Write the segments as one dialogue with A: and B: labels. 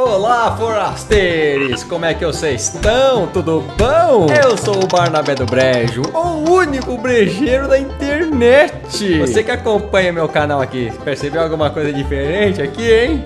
A: Olá, forasteiros! Como é que vocês estão? Tudo bom? Eu sou o Barnabé do Brejo, o único brejeiro da internet. Você que acompanha meu canal aqui, percebeu alguma coisa diferente aqui, hein?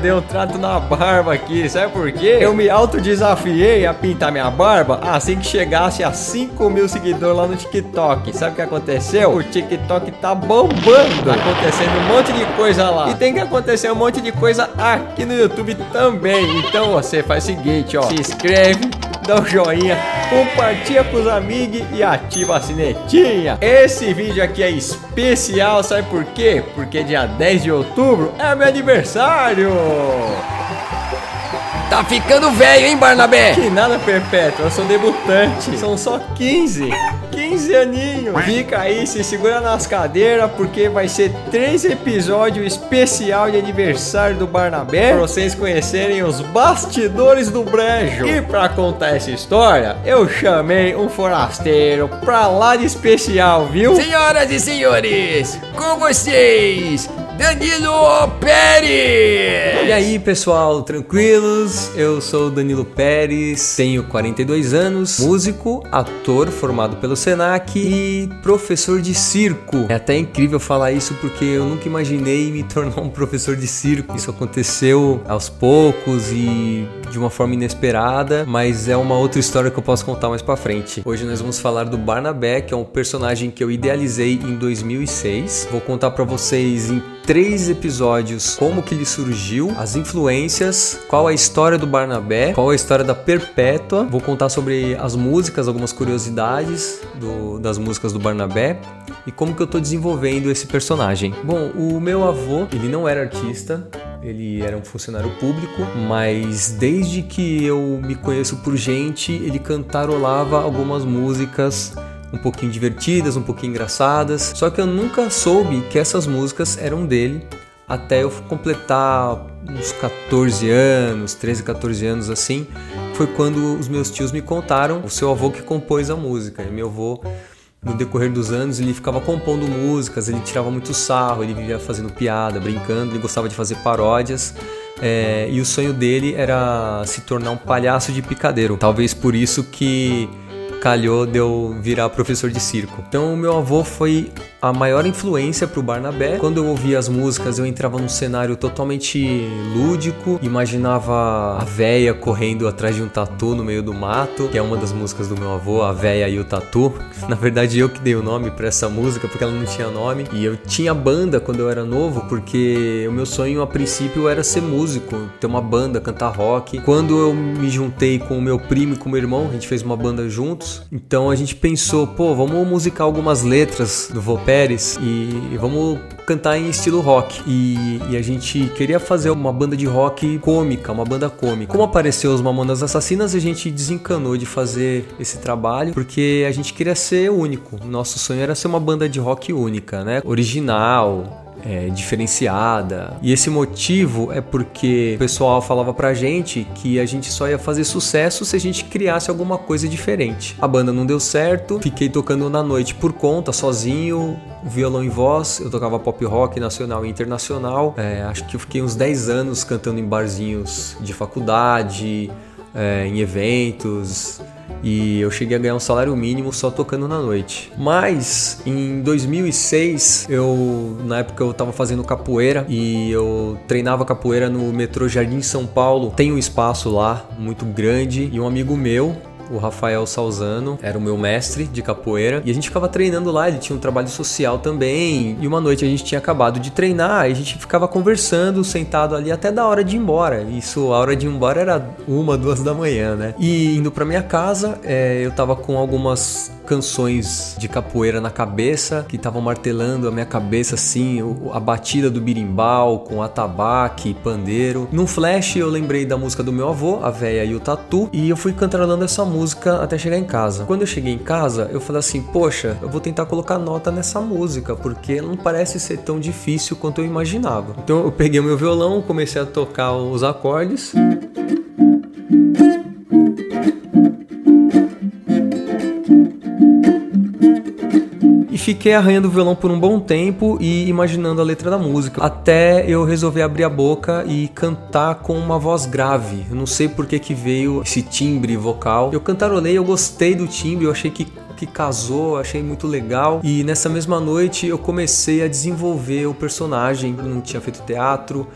A: Deu um trato na barba aqui, sabe por quê? Eu me autodesafiei a pintar minha barba assim que chegasse a 5.000 seguidores lá no TikTok. Sabe o que aconteceu? O TikTok tá bombando, tá acontecendo um monte de coisa lá. E tem que acontecer um monte de coisa aqui no YouTube também. Então você faz o seguinte, ó, se inscreve, dá um joinha, compartilha com os amigos e ativa a sinetinha. Esse vídeo aqui é especial, sabe por quê? Porque dia 10 de outubro é meu aniversário.
B: Tá ficando velho, hein, Barnabé?
A: Que nada, Perpétuo, eu sou debutante. São só 15 aninhos. Fica aí, se segura nas cadeiras, porque vai ser 3 episódios especial de aniversário do Barnabé, pra vocês conhecerem os bastidores do Brejo. E pra contar essa história, eu chamei um forasteiro pra lá de especial, viu?
B: Senhoras e senhores, com vocês, Danilo Pérez!
A: E aí, pessoal, tranquilos? Eu sou o Danilo Pérez, tenho 42 anos, músico, ator formado pelo Senac e professor de circo. É até incrível falar isso porque eu nunca imaginei me tornar um professor de circo. Isso aconteceu aos poucos e de uma forma inesperada, mas é uma outra história que eu posso contar mais pra frente. Hoje nós vamos falar do Barnabé, que é um personagem que eu idealizei em 2006. Vou contar pra vocês em 3 episódios como que ele surgiu, as influências, qual a história do Barnabé, qual a história da Perpétua. Vou contar sobre as músicas, algumas curiosidades das músicas do Barnabé e como que eu tô desenvolvendo esse personagem. Bom, o meu avô, ele não era artista, ele era um funcionário público, mas desde que eu me conheço por gente, ele cantarolava algumas músicas um pouquinho divertidas, um pouquinho engraçadas. Só que eu nunca soube que essas músicas eram dele até eu completar uns 14 anos, 13, 14 anos assim. Foi quando os meus tios me contaram o seu avô que compôs a música. E meu avô, no decorrer dos anos, ele ficava compondo músicas, ele tirava muito sarro, ele vivia fazendo piada, brincando, ele gostava de fazer paródias. E o sonho dele era se tornar um palhaço de picadeiro. Talvez por isso que calhou de eu virar professor de circo. Então o meu avô foi a maior influência pro Barnabé. Quando eu ouvia as músicas, eu entrava num cenário totalmente lúdico, imaginava a véia correndo atrás de um tatu no meio do mato, que é uma das músicas do meu avô, A Véia e o Tatu. Na verdade eu que dei o nome pra essa música, porque ela não tinha nome. E eu tinha banda quando eu era novo, porque o meu sonho a princípio era ser músico, ter uma banda, cantar rock. Quando eu me juntei com o meu primo e com o meu irmão, a gente fez uma banda juntos. Então a gente pensou, vamos musicar algumas letras do vô Pérez e vamos cantar em estilo rock. E a gente queria fazer uma banda de rock cômica, uma banda cômica. Como apareceu os Mamonas Assassinas, a gente desencanou de fazer esse trabalho, porque a gente queria ser único. Nosso sonho era ser uma banda de rock única, né? Original, diferenciada. E esse motivo é porque o pessoal falava pra gente que a gente só ia fazer sucesso se a gente criasse alguma coisa diferente. A banda não deu certo, fiquei tocando na noite por conta, sozinho, violão e voz. Eu tocava pop rock nacional e internacional. Acho que eu fiquei uns 10 anos cantando em barzinhos de faculdade, em eventos. E eu cheguei a ganhar um salário mínimo só tocando na noite. Mas em 2006, na época eu tava fazendo capoeira e eu treinava capoeira no metrô Jardim São Paulo. Tem um espaço lá muito grande e um amigo meu, o Rafael Salzano, era o meu mestre de capoeira e a gente ficava treinando lá, ele tinha um trabalho social também. E uma noite a gente tinha acabado de treinar e a gente ficava conversando, sentado ali até da hora de ir embora. Isso, a hora de ir embora era 1, 2 da manhã, né? E indo pra minha casa, eu tava com algumas canções de capoeira na cabeça, que estavam martelando a minha cabeça assim, a batida do birimbau com atabaque, pandeiro. Num flash eu lembrei da música do meu avô, A Véia e o Tatu, e eu fui cantarolando essa música até chegar em casa. Quando eu cheguei em casa, eu falei assim, poxa, eu vou tentar colocar nota nessa música, porque não parece ser tão difícil quanto eu imaginava. Então eu peguei o meu violão, comecei a tocar os acordes. fiquei arranhando o violão por um bom tempo e imaginando a letra da música, até eu resolver abrir a boca e cantar com uma voz grave. Eu não sei por que veio esse timbre vocal. Eu cantarolei, eu gostei do timbre, eu achei que casou, achei muito legal. E nessa mesma noite eu comecei a desenvolver o personagem. Eu não tinha feito teatro,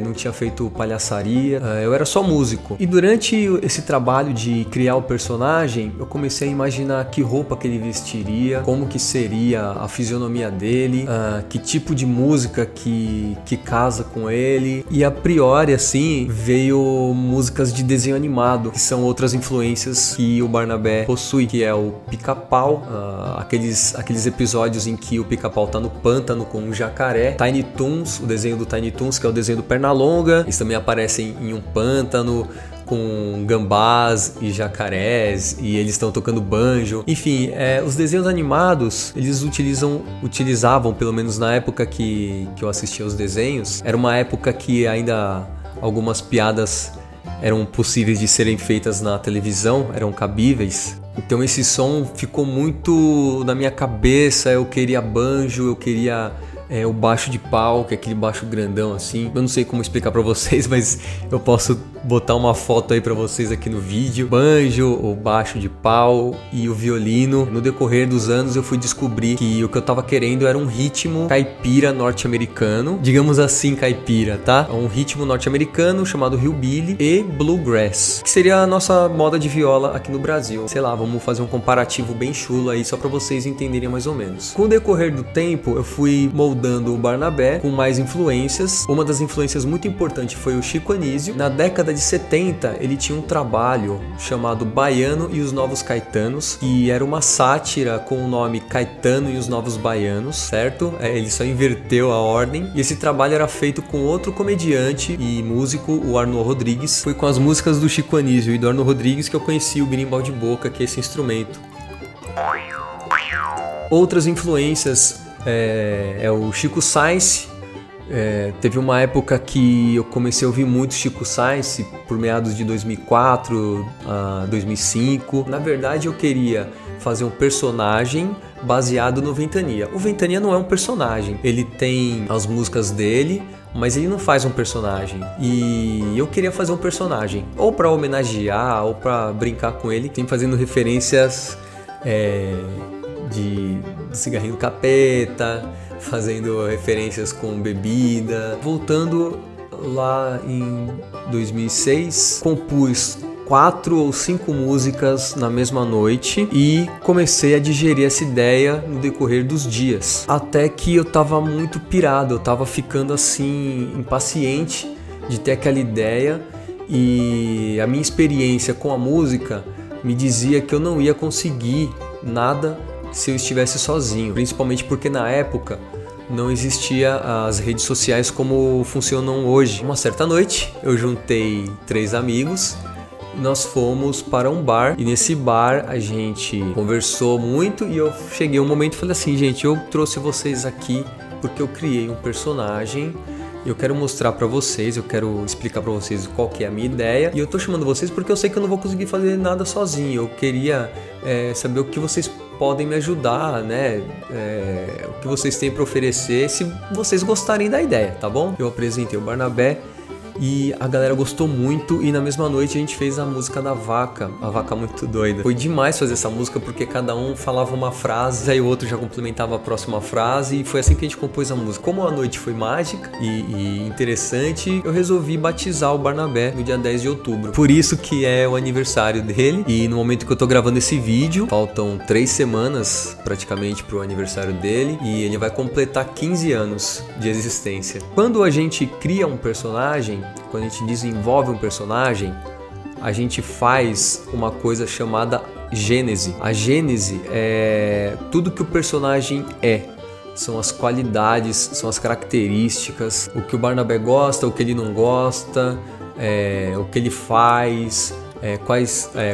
A: não tinha feito palhaçaria, eu era só músico. E durante esse trabalho de criar o personagem, eu comecei a imaginar que roupa que ele vestiria, como que seria a fisionomia dele, que tipo de música que casa com ele. E a priori, assim, veio músicas de desenho animado, que são outras influências que o Barnabé possui, que é o Pica-Pau, aqueles episódios em que o Pica-Pau tá no pântano com um jacaré, Tiny Toons, o desenho do Tiny Toons, que é o desenho do Pernalonga. Eles também aparecem em um pântano com gambás e jacarés, e eles estão tocando banjo. Enfim, os desenhos animados, eles utilizavam, pelo menos na época que eu assistia aos desenhos, era uma época que ainda algumas piadas eram possíveis de serem feitas na televisão, eram cabíveis. Então esse som ficou muito na minha cabeça. Eu queria banjo, eu queria o baixo de pau, que é aquele baixo grandão assim. Eu não sei como explicar pra vocês, mas eu posso botar uma foto aí pra vocês aqui no vídeo. Banjo, o baixo de pau e o violino. No decorrer dos anos eu fui descobrir que o que eu tava querendo era um ritmo caipira norte-americano. Digamos assim, caipira, tá? Um ritmo norte-americano chamado hillbilly e bluegrass, que seria a nossa moda de viola aqui no Brasil. Sei lá, vamos fazer um comparativo bem chulo aí, só pra vocês entenderem mais ou menos. Com o decorrer do tempo, eu fui moldando o Barnabé com mais influências. Uma das influências muito importantes foi o Chico Anísio. Na década de 70, ele tinha um trabalho chamado Baiano e os Novos Caetanos, que era uma sátira com o nome Caetano e os Novos Baianos, certo? Ele só inverteu a ordem. E esse trabalho era feito com outro comediante e músico, o Arnaud Rodrigues. Foi com as músicas do Chico Anísio e do Arnaud Rodrigues que eu conheci o berimbau de boca, que é esse instrumento. Outras influências é o Chico Science. Teve uma época que eu comecei a ouvir muito Chico Science por meados de 2004 a 2005. Na verdade, eu queria fazer um personagem baseado no Ventania. O Ventania não é um personagem, ele tem as músicas dele, mas ele não faz um personagem. E eu queria fazer um personagem, ou para homenagear, ou para brincar com ele, sempre fazendo referências de cigarrinho do capeta, fazendo referências com bebida. Voltando lá em 2006, compus 4 ou 5 músicas na mesma noite e comecei a digerir essa ideia no decorrer dos dias. Até que eu tava muito pirado, eu tava ficando assim impaciente de ter aquela ideia, e a minha experiência com a música me dizia que eu não ia conseguir nada se eu estivesse sozinho, principalmente porque na época não existia as redes sociais como funcionam hoje. Uma certa noite eu juntei 3 amigos, nós fomos para um bar, e nesse bar a gente conversou muito, e eu cheguei um momento e falei assim: gente, eu trouxe vocês aqui porque eu criei um personagem, eu quero mostrar pra vocês, eu quero explicar pra vocês qual que é a minha ideia, e eu tô chamando vocês porque eu sei que eu não vou conseguir fazer nada sozinho. Eu queria saber o que vocês podem me ajudar, né? O que vocês têm para oferecer, se vocês gostarem da ideia, tá bom? Eu apresentei o Barnabé e a galera gostou muito, e na mesma noite a gente fez a música da vaca, a vaca muito doida. Foi demais fazer essa música porque cada um falava uma frase, aí o outro já complementava a próxima frase, e foi assim que a gente compôs a música. Como a noite foi mágica e interessante, eu resolvi batizar o Barnabé no dia 10 de outubro. Por isso que é o aniversário dele, e no momento que eu tô gravando esse vídeo, faltam 3 semanas praticamente pro aniversário dele, e ele vai completar 15 anos de existência. Quando a gente cria um personagem, quando a gente desenvolve um personagem, a gente faz uma coisa chamada gênese. A gênese é tudo que o personagem é. São as qualidades, são as características, o que o Barnabé gosta, o que ele não gosta, o que ele faz,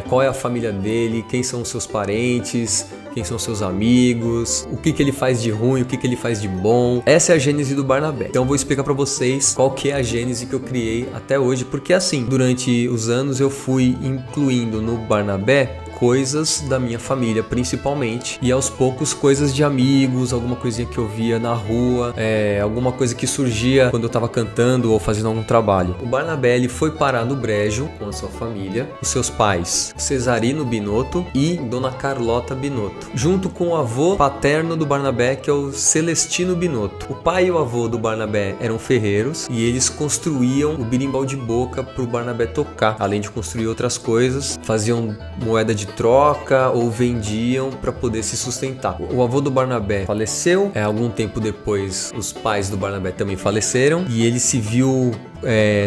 A: qual é a família dele, quem são os seus parentes, quem são seus amigos, o que ele faz de ruim, o que ele faz de bom. Essa é a gênese do Barnabé. Então eu vou explicar pra vocês qual que é a gênese que eu criei até hoje, porque assim, durante os anos eu fui incluindo no Barnabé coisas da minha família, principalmente, e aos poucos coisas de amigos, alguma coisinha que eu via na rua, alguma coisa que surgia quando eu tava cantando ou fazendo algum trabalho. O Barnabé, ele foi parar no Brejo com a sua família, os seus pais, Cesarino Binotto e Dona Carlota Binotto, junto com o avô paterno do Barnabé, que é o Celestino Binotto. O pai e o avô do Barnabé eram ferreiros e eles construíam o berimbau de boca pro Barnabé tocar, além de construir outras coisas, faziam moeda de troca ou vendiam para poder se sustentar. O avô do Barnabé faleceu, algum tempo depois os pais do Barnabé também faleceram e ele se viu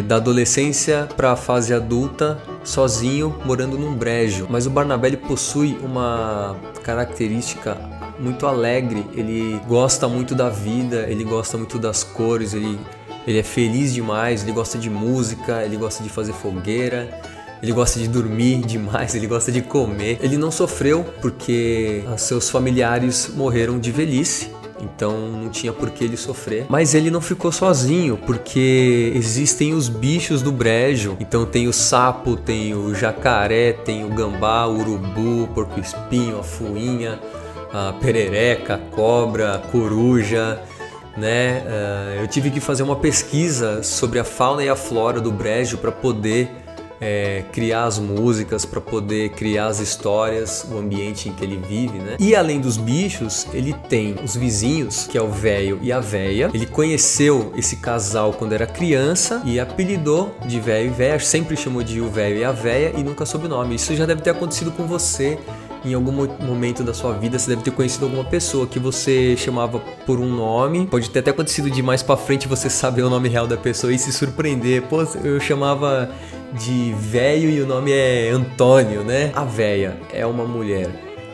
A: da adolescência para a fase adulta sozinho, morando num brejo. Mas o Barnabé, ele possui uma característica muito alegre, ele gosta muito da vida, ele gosta muito das cores, ele é feliz demais, ele gosta de música, ele gosta de fazer fogueira, ele gosta de dormir demais, ele gosta de comer. Ele não sofreu porque seus familiares morreram de velhice, então não tinha por que ele sofrer. Mas ele não ficou sozinho, porque existem os bichos do brejo. Então tem o sapo, tem o jacaré, tem o gambá, o urubu, o porco-espinho, a fuinha, a perereca, a cobra, a coruja, né? Eu tive que fazer uma pesquisa sobre a fauna e a flora do brejo para poder criar as músicas, para poder criar as histórias, o ambiente em que ele vive, né? E além dos bichos, ele tem os vizinhos, que é o véio e a véia. Ele conheceu esse casal quando era criança e apelidou de véio e véia, sempre chamou de o véio e a véia e nunca soube o nome. Isso já deve ter acontecido com você. Em algum momento da sua vida você deve ter conhecido alguma pessoa que você chamava por um nome. Pode ter até acontecido de mais pra frente você saber o nome real da pessoa e se surpreender. Pô, eu chamava de véio e o nome é Antônio, né? A véia é uma mulher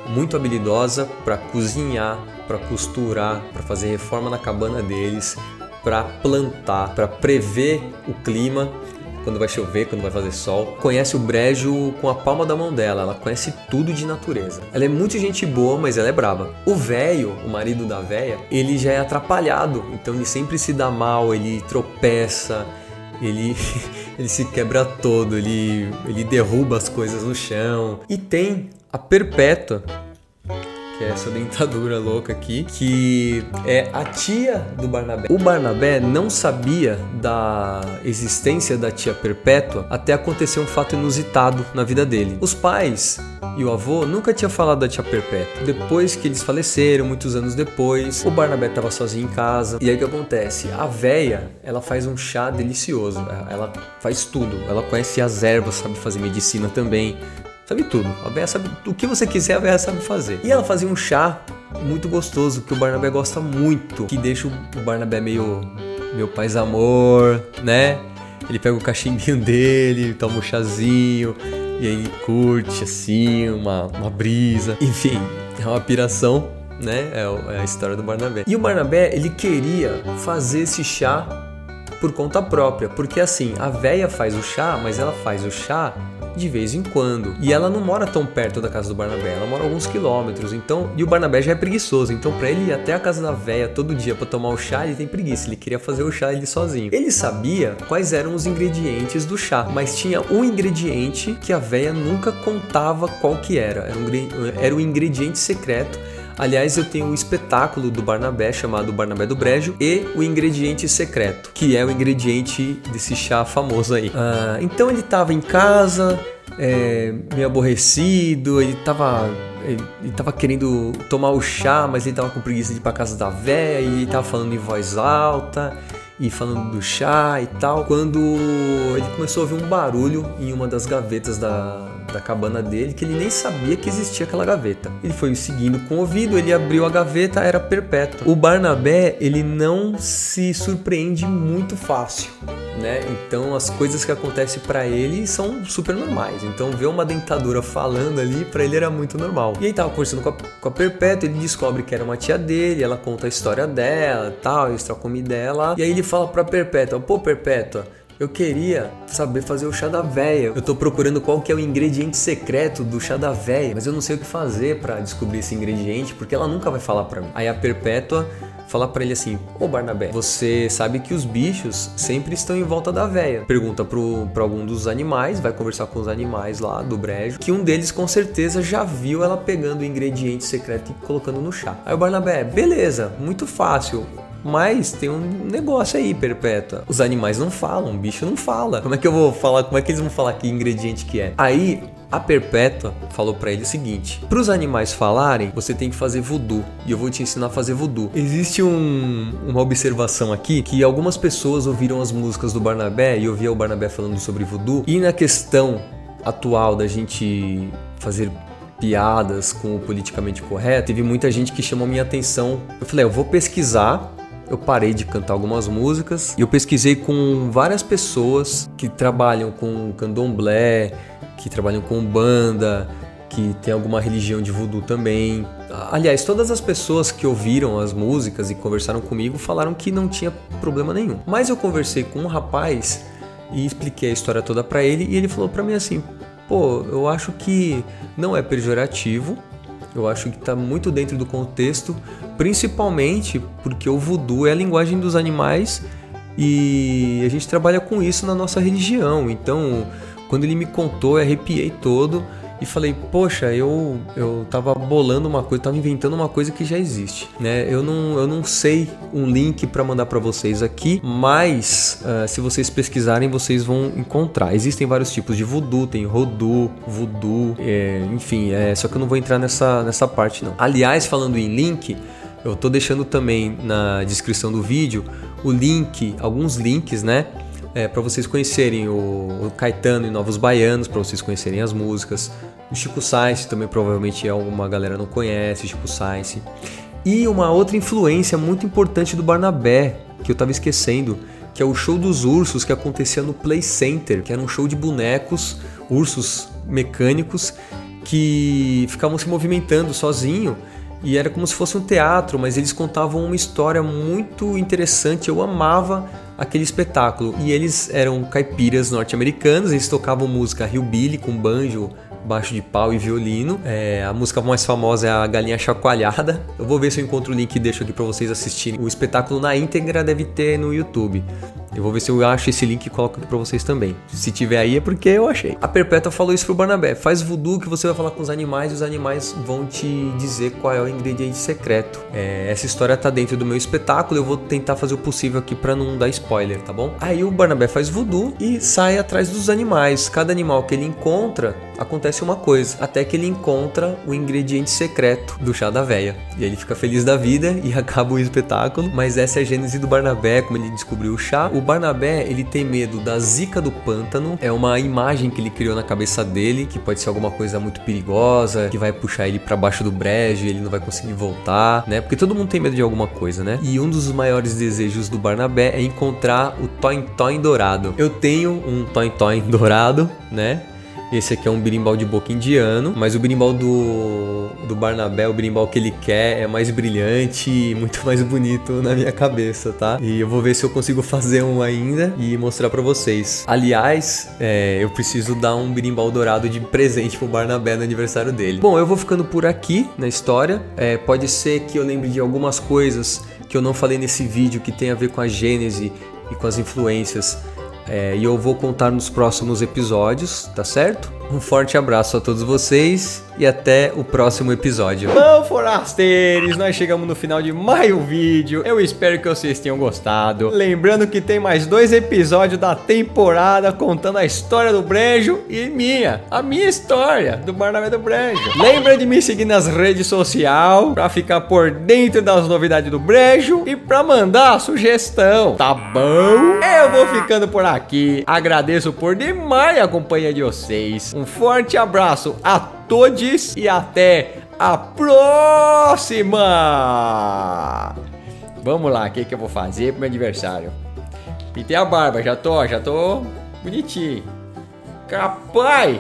A: muito habilidosa para cozinhar, para costurar, para fazer reforma na cabana deles, para plantar, para prever o clima, quando vai chover, quando vai fazer sol. Conhece o brejo com a palma da mão dela, ela conhece tudo de natureza. Ela é muito gente boa, mas ela é brava. O véio, o marido da véia, ele já é atrapalhado, então ele sempre se dá mal, ele tropeça, ele se quebra todo, ele derruba as coisas no chão. E tem a Perpétua, que é essa dentadura louca aqui, que é a tia do Barnabé. O Barnabé não sabia da existência da tia Perpétua até acontecer um fato inusitado na vida dele. Os pais e o avô nunca tinham falado da tia Perpétua. Depois que eles faleceram, muitos anos depois, o Barnabé estava sozinho em casa. E aí o que acontece? A véia, ela faz um chá delicioso. Ela faz tudo. Ela conhece as ervas, sabe fazer medicina também. Sabe tudo. A véia sabe o que você quiser, a véia sabe fazer. E ela fazia um chá muito gostoso que o Barnabé gosta muito, que deixa o Barnabé meio paz amor, né? Ele pega o cachimbinho dele, toma um chazinho e aí ele curte assim uma brisa. Enfim, é uma piração, né? É a história do Barnabé. E o Barnabé, ele queria fazer esse chá por conta própria, porque assim, a véia faz o chá, mas ela faz o chá de vez em quando. E ela não mora tão perto da casa do Barnabé, ela mora a alguns quilômetros. Então, e o Barnabé já é preguiçoso, então pra ele ir até a casa da véia todo dia pra tomar o chá, ele tem preguiça, ele queria fazer o chá ele sozinho. Ele sabia quais eram os ingredientes do chá, mas tinha um ingrediente que a véia nunca contava qual que era o ingrediente secreto. Aliás, eu tenho um espetáculo do Barnabé chamado Barnabé do Brejo e o ingrediente secreto, que é o ingrediente desse chá famoso aí. Então ele tava em casa, meio aborrecido, ele tava querendo tomar o chá, mas ele tava com preguiça de ir pra casa da véia, e ele tava falando em voz alta e falando do chá e tal, quando ele começou a ouvir um barulho em uma das gavetas da cabana dele, que ele nem sabia que existia aquela gaveta. Ele foi seguindo com o ouvido, ele abriu a gaveta, era Perpétua. O Barnabé, ele não se surpreende muito fácil, né? Então as coisas que acontecem pra ele são super normais. Então ver uma dentadura falando ali, pra ele era muito normal. E aí tava conversando com a Perpétua, ele descobre que era uma tia dele, ela conta a história dela e tal, eles trocam uma ideia lá. E aí ele fala pra Perpétua: pô, Perpétua, eu queria saber fazer o chá da véia. Eu tô procurando qual que é o ingrediente secreto do chá da véia, mas eu não sei o que fazer pra descobrir esse ingrediente, porque ela nunca vai falar pra mim. Aí a Perpétua fala pra ele assim: ô Barnabé, você sabe que os bichos sempre estão em volta da véia. Pergunta pra algum dos animais, vai conversar com os animais lá do brejo, que um deles com certeza já viu ela pegando o ingrediente secreto e colocando no chá. Aí o Barnabé: beleza, muito fácil. Mas tem um negócio aí, Perpétua. Os animais não falam, o bicho não fala. Como é que eu vou falar? Como é que eles vão falar que ingrediente que é? Aí a Perpétua falou pra ele o seguinte: para os animais falarem, você tem que fazer voodoo. E eu vou te ensinar a fazer voodoo. Existe uma observação aqui, que algumas pessoas ouviram as músicas do Barnabé e ouvia o Barnabé falando sobre voodoo. E na questão atual da gente fazer piadas com o politicamente correto, teve muita gente que chamou minha atenção. Eu falei: eu vou pesquisar. Eu parei de cantar algumas músicas e eu pesquisei com várias pessoas que trabalham com candomblé, que trabalham com umbanda, que tem alguma religião de voodoo também. Aliás, todas as pessoas que ouviram as músicas e conversaram comigo falaram que não tinha problema nenhum. Mas eu conversei com um rapaz e expliquei a história toda pra ele e ele falou pra mim assim: pô, eu acho que não é pejorativo. Eu acho que está muito dentro do contexto, principalmente porque o voodoo é a linguagem dos animais e a gente trabalha com isso na nossa religião. Então, quando ele me contou, eu arrepiei todo e falei: poxa, eu tava bolando uma coisa, tava inventando uma coisa que já existe, né? Eu não sei um link para mandar para vocês aqui, mas se vocês pesquisarem, vocês vão encontrar. Existem vários tipos de voodoo, tem rodô, voodoo, enfim, só que eu não vou entrar nessa parte não. Aliás, falando em link, eu tô deixando também na descrição do vídeo o link, alguns links, né? Para vocês conhecerem o Caetano e Novos Baianos, para vocês conhecerem as músicas. O Chico Science também provavelmente alguma galera não conhece, Chico Science. E uma outra influência muito importante do Barnabé, que eu estava esquecendo, que é o show dos ursos que acontecia no Play Center, que era um show de bonecos, ursos mecânicos, que ficavam se movimentando sozinho. E era como se fosse um teatro, mas eles contavam uma história muito interessante. Eu amava aquele espetáculo. E eles eram caipiras norte-americanos, eles tocavam música hillbilly com banjo, baixo de pau e violino. A música mais famosa é a Galinha Chacoalhada. Eu vou ver se eu encontro o link e deixo aqui pra vocês assistirem. O espetáculo na íntegra deve ter no YouTube. Eu vou ver se eu acho esse link e coloco aqui pra vocês também. Se tiver aí é porque eu achei. A Perpétua falou isso pro Barnabé: faz voodoo que você vai falar com os animais e os animais vão te dizer qual é o ingrediente secreto. Essa história tá dentro do meu espetáculo, eu vou tentar fazer o possível aqui pra não dar spoiler, tá bom? Aí o Barnabé faz voodoo e sai atrás dos animais. Cada animal que ele encontra, acontece uma coisa, até que ele encontra o ingrediente secreto do chá da véia. E aí ele fica feliz da vida e acaba o espetáculo. Mas essa é a gênese do Barnabé, como ele descobriu o chá. O Barnabé, ele tem medo da zica do pântano. É uma imagem que ele criou na cabeça dele, que pode ser alguma coisa muito perigosa, que vai puxar ele pra baixo do brejo e ele não vai conseguir voltar, né? Porque todo mundo tem medo de alguma coisa, né? E um dos maiores desejos do Barnabé é encontrar o Toin-Toin dourado. Eu tenho um Toin-Toin dourado, né? Esse aqui é um berimbau de boca indiano, mas o berimbau do Barnabé, o berimbau que ele quer, é mais brilhante e muito mais bonito na minha cabeça, tá? E eu vou ver se eu consigo fazer um ainda e mostrar pra vocês. Aliás, eu preciso dar um berimbau dourado de presente pro Barnabé no aniversário dele. Bom, eu vou ficando por aqui na história. Pode ser que eu lembre de algumas coisas que eu não falei nesse vídeo que tem a ver com a gênese e com as influências. E eu vou contar nos próximos episódios, tá certo? Um forte abraço a todos vocês e até o próximo episódio. Bom, forasteiros, nós chegamos no final de mais um vídeo. Eu espero que vocês tenham gostado. Lembrando que tem mais 2 episódios da temporada contando a história do brejo e a minha história do Barnabé do brejo. Lembra de me seguir nas redes sociais pra ficar por dentro das novidades do brejo e pra mandar a sugestão, tá bom? Eu vou ficando por aqui. Agradeço por demais a companhia de vocês. Um forte abraço a todos e até a próxima! Vamos lá, o que eu vou fazer pro meu aniversário? Pintei a barba, já tô bonitinho. Capaz!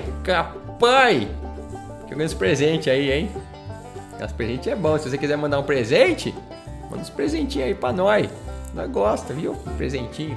A: Jogando os presentes aí, hein? Os presentes é bom, se você quiser mandar um presente, manda uns presentinhos aí pra nós. Nós gosta, viu? Um presentinho.